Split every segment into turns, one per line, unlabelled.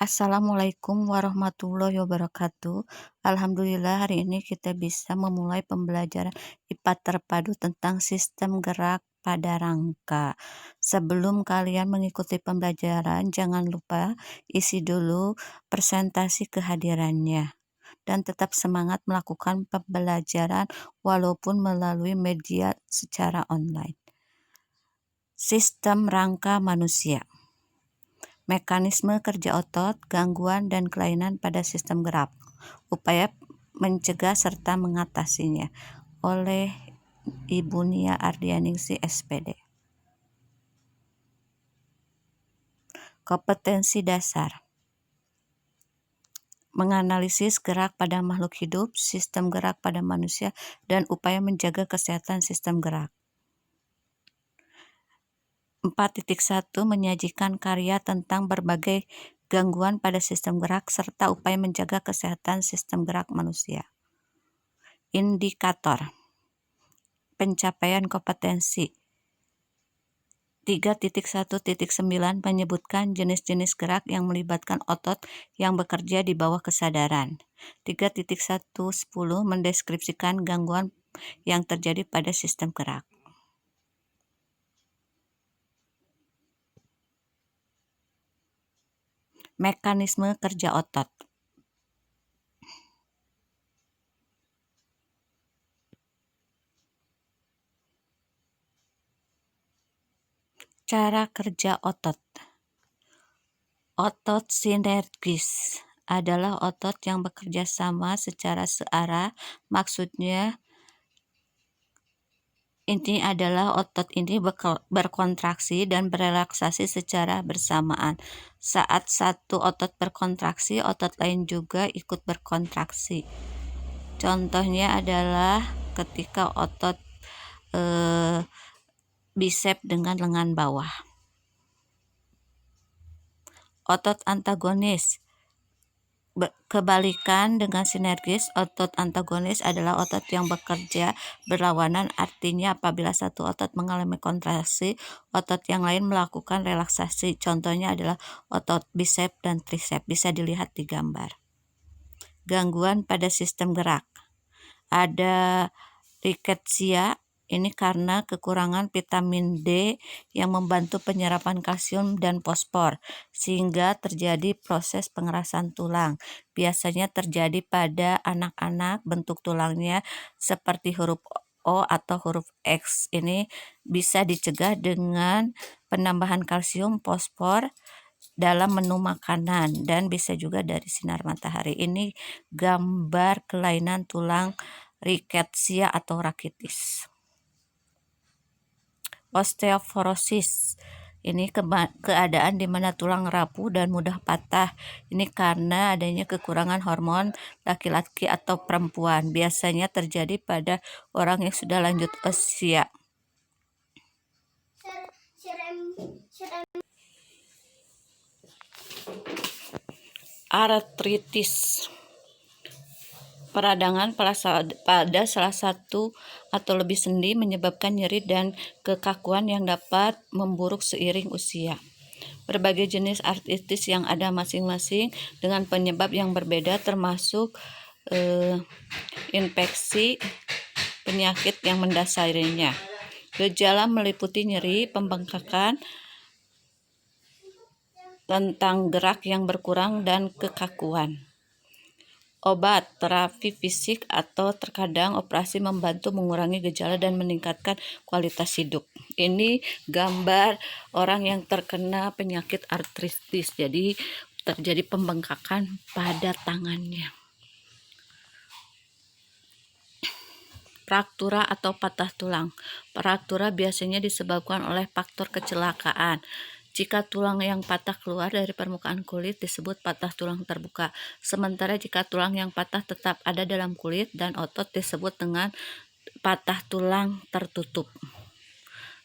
Assalamualaikum warahmatullahi wabarakatuh. Alhamdulillah hari ini kita bisa memulai pembelajaran IPA terpadu tentang sistem gerak pada rangka. Sebelum kalian mengikuti pembelajaran, jangan lupa isi dulu presentasi kehadirannya dan tetap semangat melakukan pembelajaran walaupun melalui media secara online. Sistem rangka manusia. Mekanisme kerja otot, gangguan dan kelainan pada sistem gerak, upaya mencegah serta mengatasinya, oleh Ibu Nia Ardianingsih SPD. Kompetensi dasar: menganalisis gerak pada makhluk hidup, sistem gerak pada manusia, dan upaya menjaga kesehatan sistem gerak. 4.1 menyajikan karya tentang berbagai gangguan pada sistem gerak serta upaya menjaga kesehatan sistem gerak manusia. Indikator pencapaian kompetensi 3.1.9 menyebutkan jenis-jenis gerak yang melibatkan otot yang bekerja di bawah kesadaran. 3.1.10 mendeskripsikan gangguan yang terjadi pada sistem gerak. Mekanisme kerja otot. Cara kerja otot. Otot sinergis adalah otot yang bekerja sama secara searah. Maksudnya ini adalah otot ini berkontraksi dan berelaksasi secara bersamaan. Saat satu otot berkontraksi, otot lain juga ikut berkontraksi. Contohnya adalah ketika otot bisep dengan lengan bawah. Otot antagonis. Kebalikan dengan sinergis, otot antagonis adalah otot yang bekerja berlawanan, artinya apabila satu otot mengalami kontraksi, otot yang lain melakukan relaksasi. Contohnya adalah otot bisep dan trisep, bisa dilihat di gambar. Gangguan pada sistem gerak. Ada riketsia. Ini karena kekurangan vitamin D yang membantu penyerapan kalsium dan fosfor, sehingga terjadi proses pengerasan tulang. Biasanya terjadi pada anak-anak, bentuk tulangnya seperti huruf O atau huruf X. Ini bisa dicegah dengan penambahan kalsium, fosfor dalam menu makanan, dan bisa juga dari sinar matahari. Ini gambar kelainan tulang riketsia atau rakitis. Osteoporosis. Ini keadaan di mana tulang rapuh dan mudah patah. Ini karena adanya kekurangan hormon laki-laki atau perempuan. Biasanya terjadi pada orang yang sudah lanjut usia. Artritis. Peradangan pada salah satu atau lebih sendi menyebabkan nyeri dan kekakuan yang dapat memburuk seiring usia. Berbagai jenis artritis yang ada masing-masing dengan penyebab yang berbeda, termasuk infeksi, penyakit yang mendasarinya. Gejala meliputi nyeri, pembengkakan, tentang gerak yang berkurang, dan kekakuan. Obat, terapi fisik, atau terkadang operasi membantu mengurangi gejala dan meningkatkan kualitas hidup. Ini gambar orang yang terkena penyakit artritis, jadi terjadi pembengkakan pada tangannya. Fraktura atau patah tulang. Fraktura biasanya disebabkan oleh faktor kecelakaan. Jika tulang yang patah keluar dari permukaan kulit disebut patah tulang terbuka. Sementara jika tulang yang patah tetap ada dalam kulit dan otot disebut dengan patah tulang tertutup.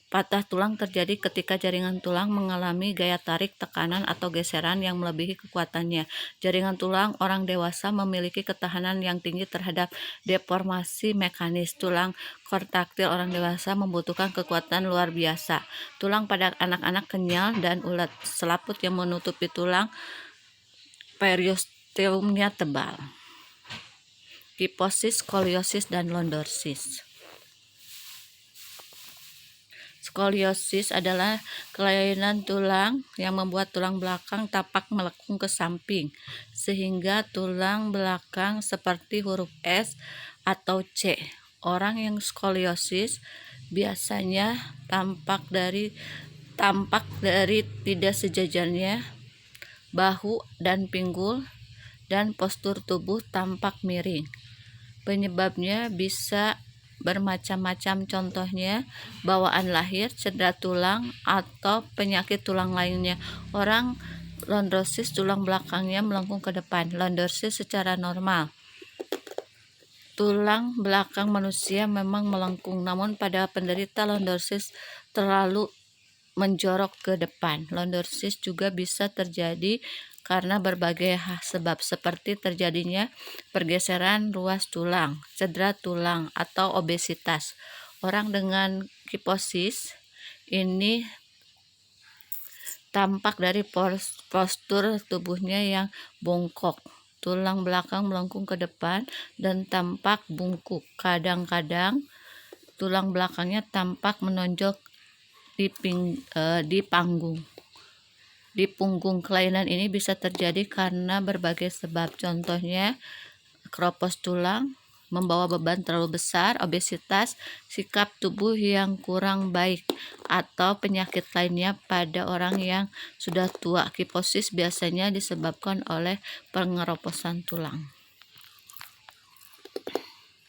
Patah tulang terjadi ketika jaringan tulang mengalami gaya tarik, tekanan, atau geseran yang melebihi kekuatannya. Jaringan tulang orang dewasa memiliki ketahanan yang tinggi terhadap deformasi mekanis. Tulang kontraktil orang dewasa membutuhkan kekuatan luar biasa. Tulang pada anak-anak kenyal dan ulet. Selaput yang menutupi tulang periosteumnya tebal. Kiposis, skoliosis, dan lordoses. Skoliosis adalah kelainan tulang yang membuat tulang belakang tapak melengkung ke samping, sehingga tulang belakang seperti huruf S atau C. Orang yang skoliosis biasanya tampak dari tidak sejajarnya bahu dan pinggul, dan postur tubuh tampak miring. Penyebabnya bisa bermacam-macam, contohnya bawaan lahir, cedera tulang, atau penyakit tulang lainnya. Orang lordoses tulang belakangnya melengkung ke depan. Lordoses secara normal, tulang belakang manusia memang melengkung, namun pada penderita lordoses terlalu menjorok ke depan. Lordoses juga bisa terjadi karena berbagai sebab, seperti terjadinya pergeseran ruas tulang, cedera tulang, atau obesitas. Orang dengan kiposis ini tampak dari postur tubuhnya yang bongkok, tulang belakang melengkung ke depan, dan tampak bungkuk. Kadang-kadang tulang belakangnya tampak menonjol di punggung. Kelainan ini bisa terjadi karena berbagai sebab, contohnya keropos tulang, membawa beban terlalu besar, obesitas, sikap tubuh yang kurang baik, atau penyakit lainnya pada orang yang sudah tua. Kiposis biasanya disebabkan oleh pengeroposan tulang.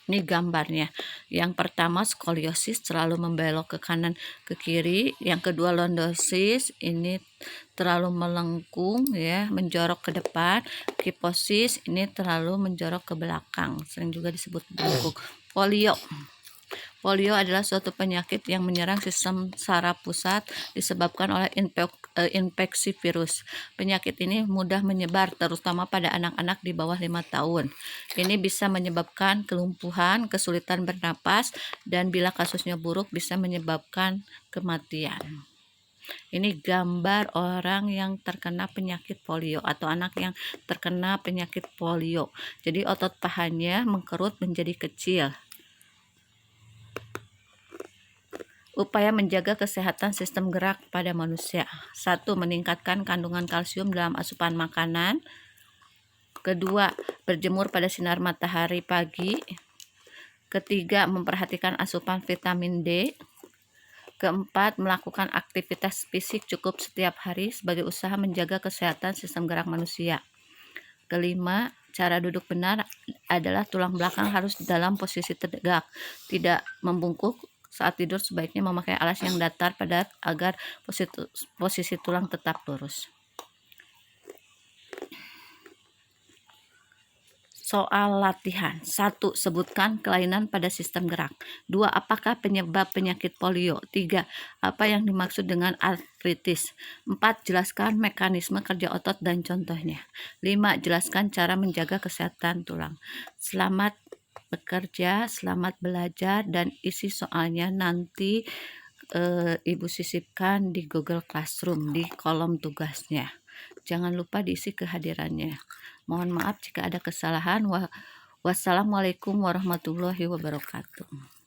Ini gambarnya. Yang pertama, skoliosis terlalu membelok ke kanan ke kiri. Yang kedua, lordoses ini terlalu melengkung, ya, menjorok ke depan. Kiposis ini terlalu menjorok ke belakang, sering juga disebut bungkuk. Polio adalah suatu penyakit yang menyerang sistem saraf pusat disebabkan oleh infeksi virus. Penyakit ini mudah menyebar, terutama pada anak-anak di bawah 5 tahun. Ini bisa menyebabkan kelumpuhan, kesulitan bernapas, dan bila kasusnya buruk bisa menyebabkan kematian. Ini gambar orang yang terkena penyakit polio atau anak yang terkena penyakit polio. Jadi otot pahanya mengkerut menjadi kecil. Upaya menjaga kesehatan sistem gerak pada manusia. 1. Meningkatkan kandungan kalsium dalam asupan makanan. Kedua, berjemur pada sinar matahari pagi. Ketiga, memperhatikan asupan vitamin D. Keempat, melakukan aktivitas fisik cukup setiap hari sebagai usaha menjaga kesehatan sistem gerak manusia. Kelima, cara duduk benar adalah tulang belakang harus dalam posisi tegak, tidak membungkuk. Saat tidur sebaiknya memakai alas yang datar padat agar posisi tulang tetap lurus. Soal latihan. 1. Sebutkan kelainan pada sistem gerak. 2. Apakah penyebab penyakit polio? 3. Apa yang dimaksud dengan artritis? 4. Jelaskan mekanisme kerja otot dan contohnya. 5. Jelaskan cara menjaga kesehatan tulang. Selamat bekerja, selamat belajar, dan isi soalnya nanti Ibu sisipkan di Google Classroom di kolom tugasnya. Jangan lupa diisi kehadirannya. Mohon maaf jika ada kesalahan. Wassalamualaikum warahmatullahi wabarakatuh.